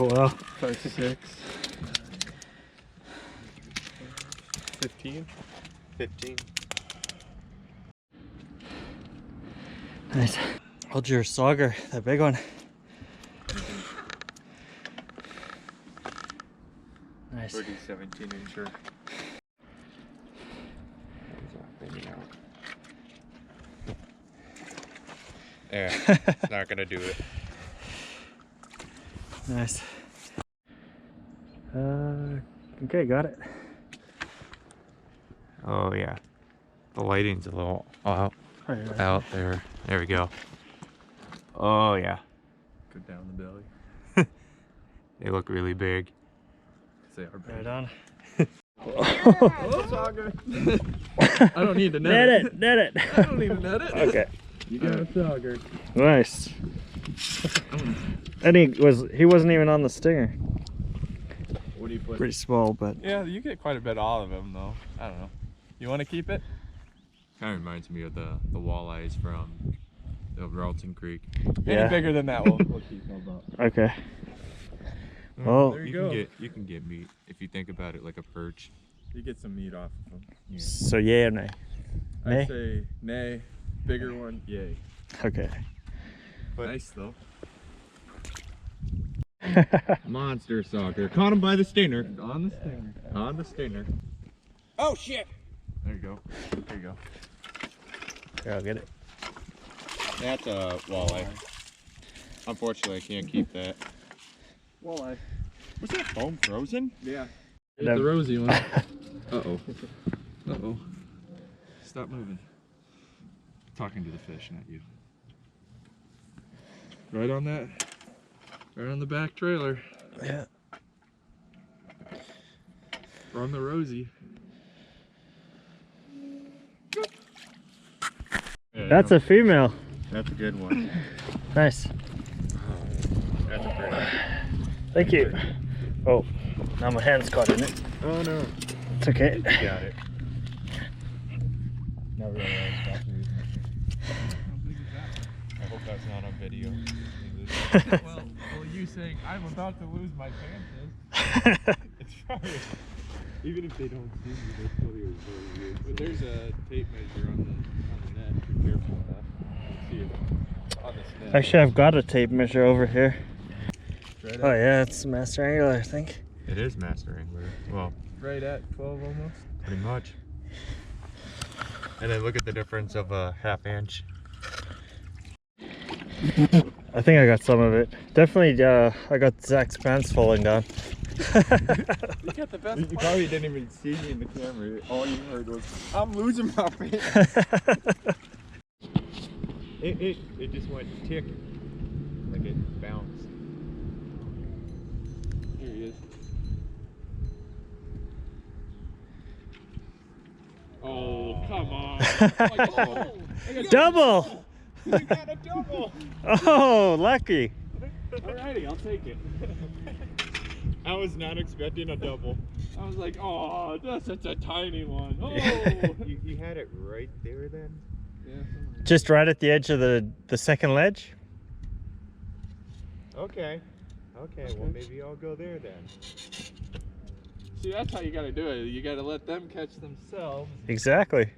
Oh well. 5, 6, 15. 15. Nice. Hold your sauger, that big one. Nice. Pretty 17-incher. Yeah, it's not gonna do it. Nice. Okay, got it. Oh yeah, the lighting's a little out there. There we go. Oh yeah, Go down the belly. they look really big. They are big. Right on. Oh, sauger. I don't need to net it. Net it. I don't need to net it. Okay. You got a sauger. Nice. And he wasn't even on the stinger. What do you put? Pretty small, but Yeah, you get quite a bit out of him though. I don't know. You want to keep it? Kind of reminds me of the walleyes from the Ralston Creek. yeah. Any bigger than that, we'll keep. No doubt. Okay. Well, There you go. You can get meat if you think about it like a perch. You get some meat off of them. Yeah. so yeah or nay? Nay? I say nay. Bigger one, yay. Okay. But Nice though. monster sauger. Caught him by the stinger. On the stinger. On the stinger. Oh shit! There you go. There you go. Here, I'll get it. That's a walleye. Unfortunately, I can't keep that. Walleye. Was that foam frozen? Yeah. Get the rosy one. Uh-oh. Uh-oh. Stop moving. Talking to the fish, not you. Right on that. Right on the back trailer. Yeah. We're on the rosy. That's a female. That's a good one. Nice. That's a pretty one. Thank you. Oh, now my hand's caught in it. Oh no. It's okay. You got it. Never realized that. I hope that's not on video. well, you saying I'm about to lose my chances. It's probably, even if they don't see you, they're still here. But there's a tape measure on the net. Be careful of that. See it on this net. Actually, I've got a tape measure over here. Right Oh at, yeah, it's a master angler, I think. It is master angler. Well, right at 12 almost. pretty much. And then look at the difference of a half inch. I think I got some of it. Definitely, I got Zach's pants falling down. You got the best. You probably didn't even see me in the camera. All you heard was, I'm losing my pants. it just went tick. Like it bounced. Here he is. Oh, come on. Double! You got a double! Oh, lucky. Alrighty, I'll take it. I was not expecting a double. I was like, oh, that's such a tiny one. Oh. You had it right there then? Yeah, Just right at the edge of the second ledge? Okay. Okay, well maybe I'll go there then. see, that's how you gotta do it. You gotta let them catch themselves. Exactly.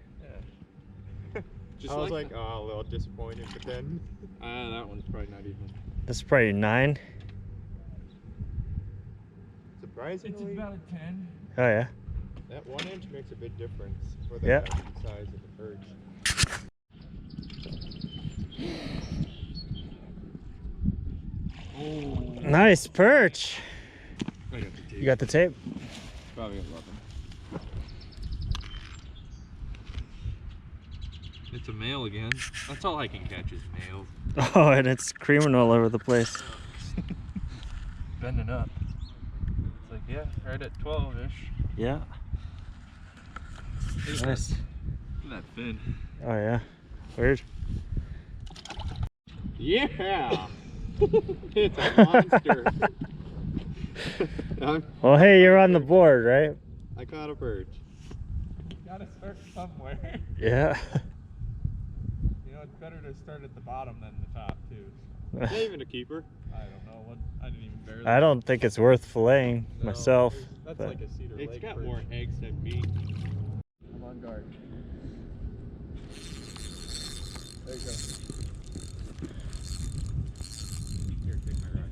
Just I was like, oh, a little disappointed, but then... that one's probably not even. This is probably 9. Surprisingly, It's about a 10. Oh yeah. that 1 inch makes a big difference for the Yeah. size of the perch. Oh. Nice perch. I got the tape. You got the tape? Probably 11. It's a male again. That's all I can catch is males. Oh, and it's creaming all over the place. Bending up. It's like, yeah, right at 12-ish. Yeah. Nice. Look at that fin. Oh yeah. Weird. Yeah! It's a monster. Well, hey, you're on the board, right? I caught a perch. Gotta start somewhere. Yeah. You know, it's better to start at the bottom than the top, too. Not even a keeper. I don't know. I didn't even I don't think it's worth filleting myself. That's but like a Cedar Lake. It's got perch. more eggs than meat. I'm on guard. There you go. Here, take my rod.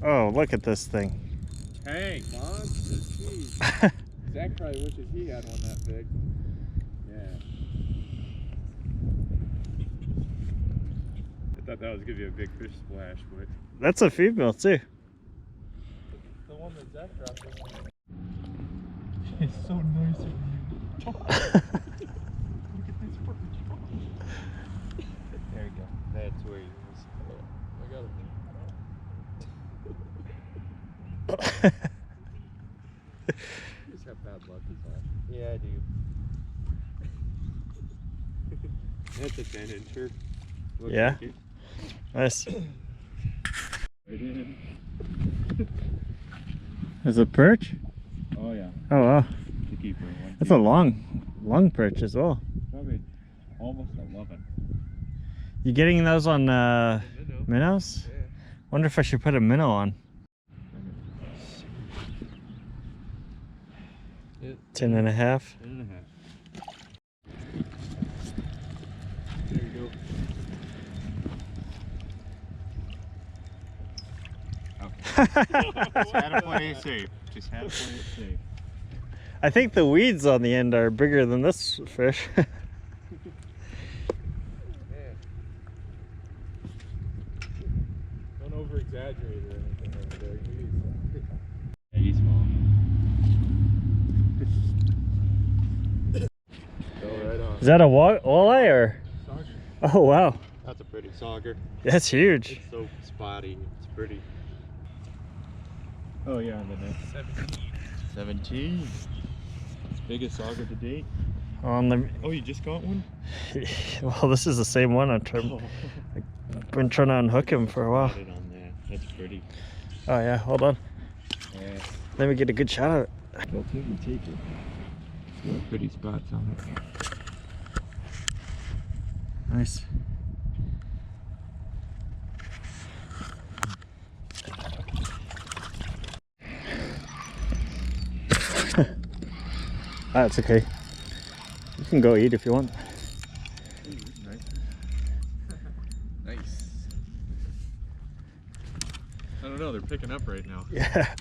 oh, look at this thing. Tank. Monster, jeez. Zach probably wishes he had one that big. Yeah. I thought that was gonna be a big fish splash, but That's a female too. The one that Zach dropped was it's so nice of you. Look at this perch. There you go. That's where he is. I got him. You just have bad luck, is all. Yeah, I do. That's a 10-incher. Yeah. Nice. Is it perch? Oh yeah, Oh wow. the keeper one. That's a long perch as well. Probably almost 11. You getting those on Minnow. minnows? Yeah. Wonder if I should put a minnow on. Yeah. 10 and a half. 10.5. There you go. Just had to play it safe. Just had to play it safe. I think the weeds on the end are bigger than this fish. Yeah. Don't over exaggerate or anything over there. Yeah, he's small. Go right on. Is that a walleye or? Sauger. Oh wow, That's a pretty sauger. that's huge. It's so spotty. It's pretty. Oh yeah, on the net. 17. It's biggest sauger to date. On the Oh, you just got one? well, this is the same one. I've been trying to unhook him for a while. Got it on that. That's pretty. Oh yeah, hold on. Yeah. Let me get a good shot of it. Go to and take it. Pretty spots on it. Nice. That's okay. You can go eat if you want. Nice. I don't know, they're picking up right now. Yeah.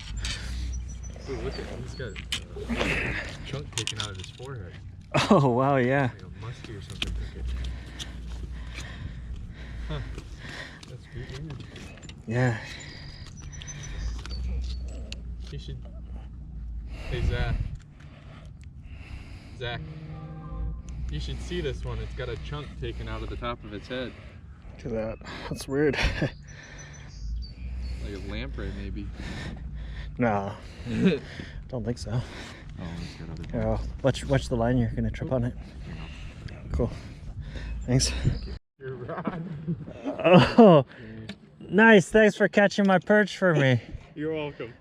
Ooh, look at him. He's got a chunk taken out of his forehead. Oh wow, yeah. Like a muskie or something took it. Huh. That's weird. Yeah. You should. Hey, Zach. Zach. You should see this one. It's got a chunk taken out of the top of its head. Look at that. That's weird. Like a lamprey, maybe. No. Don't think so. Oh, it's got other. Here, I'll watch the line. You're gonna trip on it. Cool. Thanks. Your rod. Oh, nice. Thanks for catching my perch for me. You're welcome.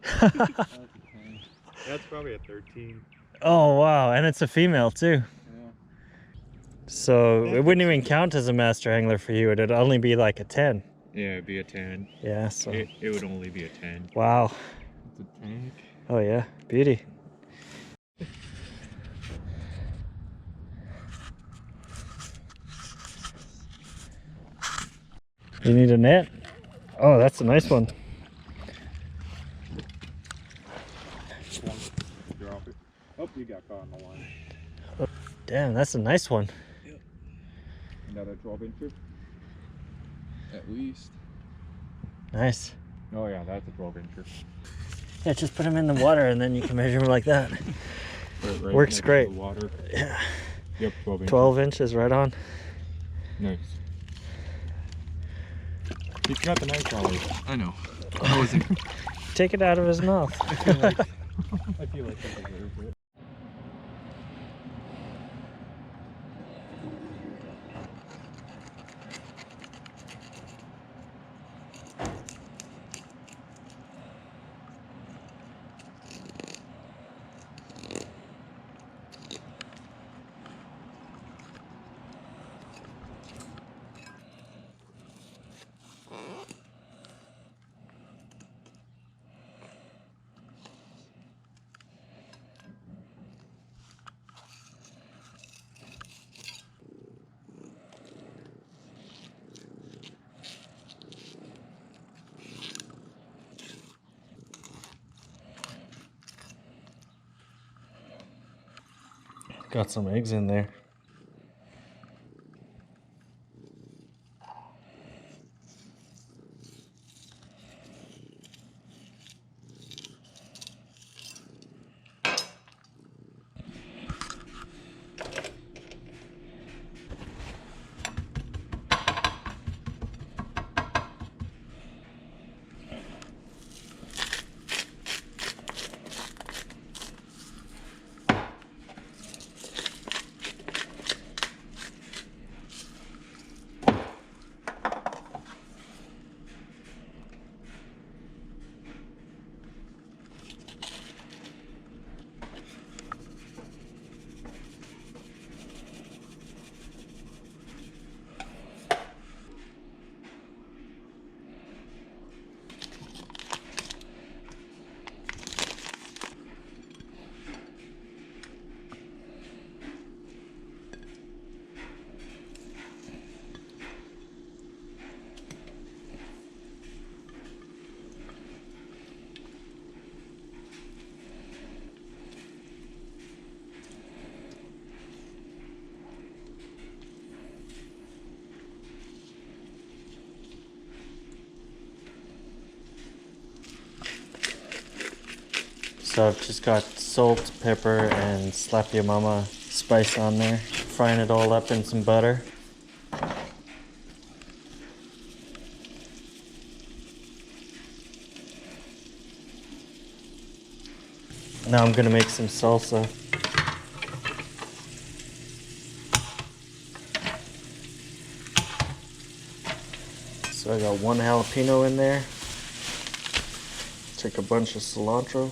That's probably a 13. Oh wow, and it's a female too. Yeah. So it wouldn't even count as a master angler for you. It'd only be like a 10. Yeah, it'd be a 10. Yeah. So. It would only be a 10. Wow. It's a tank. Oh yeah, beauty. You need a net? Oh, that's a nice one. Drop it. Oh, you got caught on the line. Damn, that's a nice one. Another 12-incher? At least. Nice. Oh yeah, that's a 12-incher. Yeah, just put them in the water and then you can measure them like that. Right Works next to great. the water. Yeah. Yep, 12 inches. 12 inches right on. Nice. He's got the knife on it. I know. I wasn't. Take it out of his mouth. I feel like that deserves it. Got some eggs in there. So I've just got salt, pepper, and slap your mama spice on there. Frying it all up in some butter. Now I'm gonna make some salsa. So I got 1 jalapeno in there. Take a bunch of cilantro.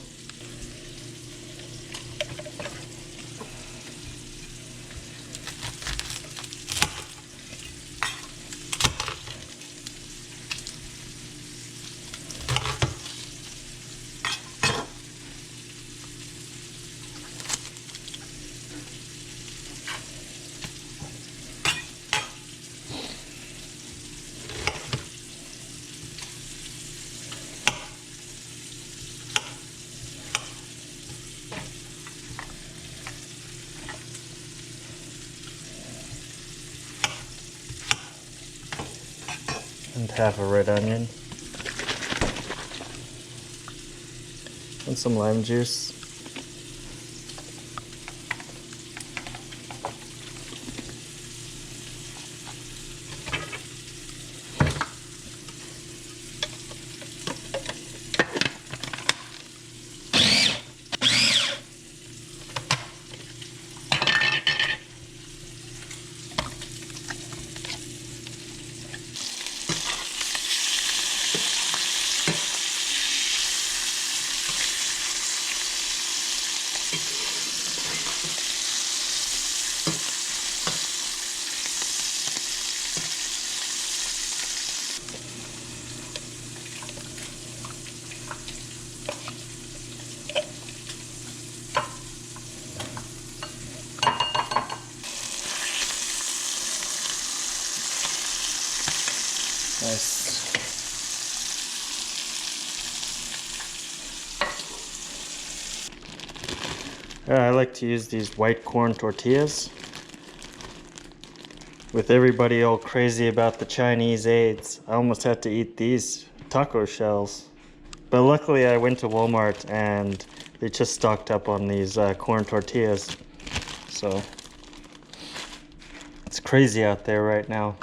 And half a red onion. And some lime juice. Nice. I like to use these white corn tortillas. With everybody all crazy about the Chinese aids, I almost had to eat these taco shells. But luckily I went to Walmart and they just stocked up on these corn tortillas. So it's crazy out there right now.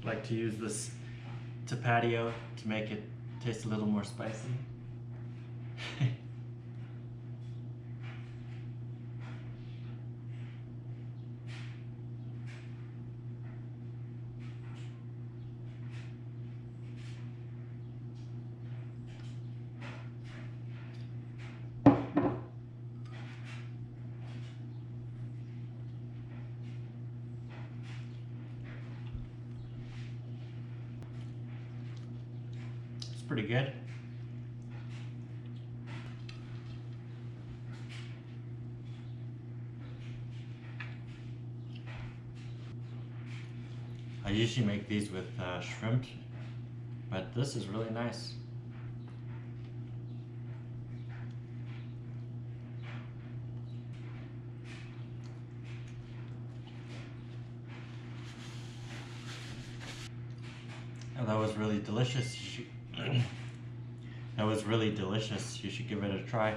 like to use this to patio to make it taste a little more spicy. It's pretty good. I usually make these with shrimp, but this is really nice. And that was really delicious. That was really delicious. You should give it a try.